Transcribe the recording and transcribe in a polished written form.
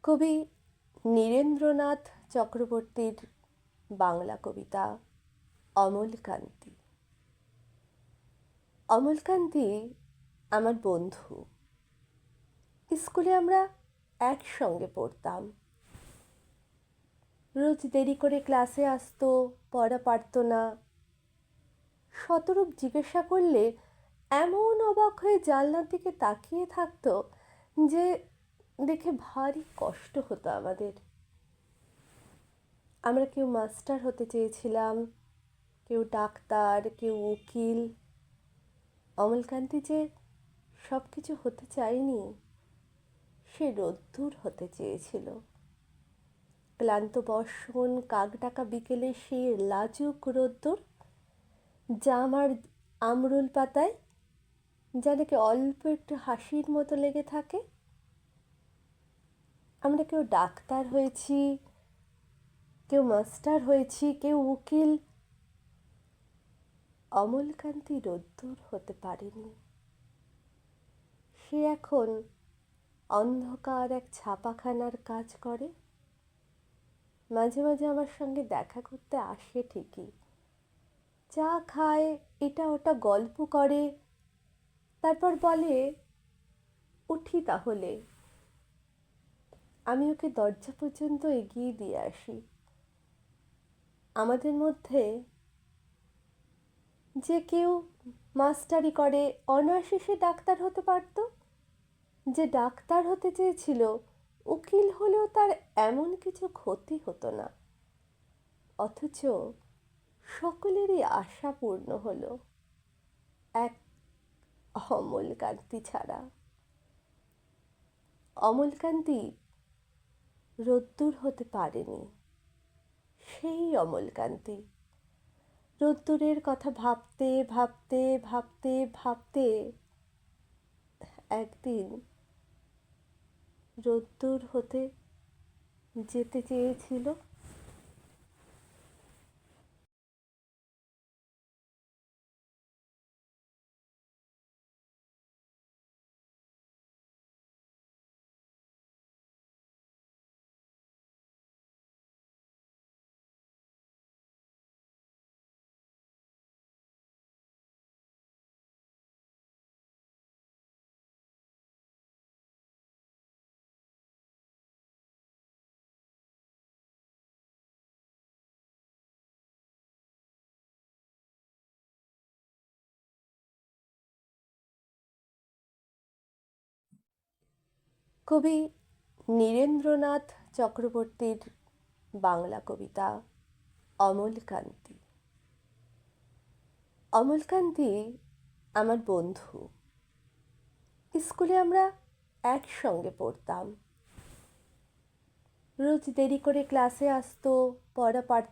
কবি নীরেন্দ্রনাথ চক্রবর্তীর বাংলা কবিতা অমলকান্তি। অমলকান্তি আমার বন্ধু। স্কুলে আমরা একসঙ্গে পড়তাম। রোজ দেরি করে ক্লাসে আসতো, পড়া পারতো না। শতরূপ জিজ্ঞাসা করলে এমন অবাক হয়ে জানলার দিকে তাকিয়ে থাকতো যে দেখে ভারী কষ্ট হতো আমাদের। আমরা কেউ মাস্টার হতে চেয়েছিলাম, কেউ ডাক্তার, কেউ উকিল। অমলকান্তি যে সব কিছু হতে চায়নি, সে রোদ্দুর হতে চেয়েছিল। ক্লান্ত বর্ষণ, কাকডাকা বিকেলে সেই লাজুক রোদ্দুর, জাম আর আমরুল পাতায় যা নাকি অল্প একটু হাসির মতো লেগে থাকে। আমরা কেউ ডাক্তার হয়েছি, কেউ মাস্টার হয়েছি, কেউ উকিল। অমলকান্তি রোদ্দুর হতে পারেনি। সে এখন অন্ধকার এক ছাপাখানার কাজ করে। মাঝে মাঝে আমার সঙ্গে দেখা করতে আসে ঠিকই, চা খায়, এটা ওটা গল্প করে, তারপর বলে উঠি তাহলে। আমি ওকে দরজা পর্যন্ত এগিয়ে দিয়ে আসি। আমাদের মধ্যে যে কেউ মাস্টারি করে অনায়াসে সে ডাক্তার হতে পারত, যে ডাক্তার হতে চেয়েছিল উকিল হলেও তার এমন কিছু ক্ষতি হতো না। অথচ সকলেরই আশা পূর্ণ হলো, এক অমলকান্তি ছাড়া। অমলকান্তি রোদ্দুর হতে পারেনি। সেই অমলকান্তি রোদ্দুরের কথা ভাবতে ভাবতে ভাবতে ভাবতে একদিন রোদ্দুর হতে যেতে চেয়েছিল। কবি নীরেন্দ্রনাথ চক্রবর্তীর বাংলা কবিতা অমলকান্তি। অমলকান্তি আমার বন্ধু। স্কুলে আমরা একসঙ্গে পড়তাম। রোজ দেরি করে ক্লাসে আসতো, পড়া পারতো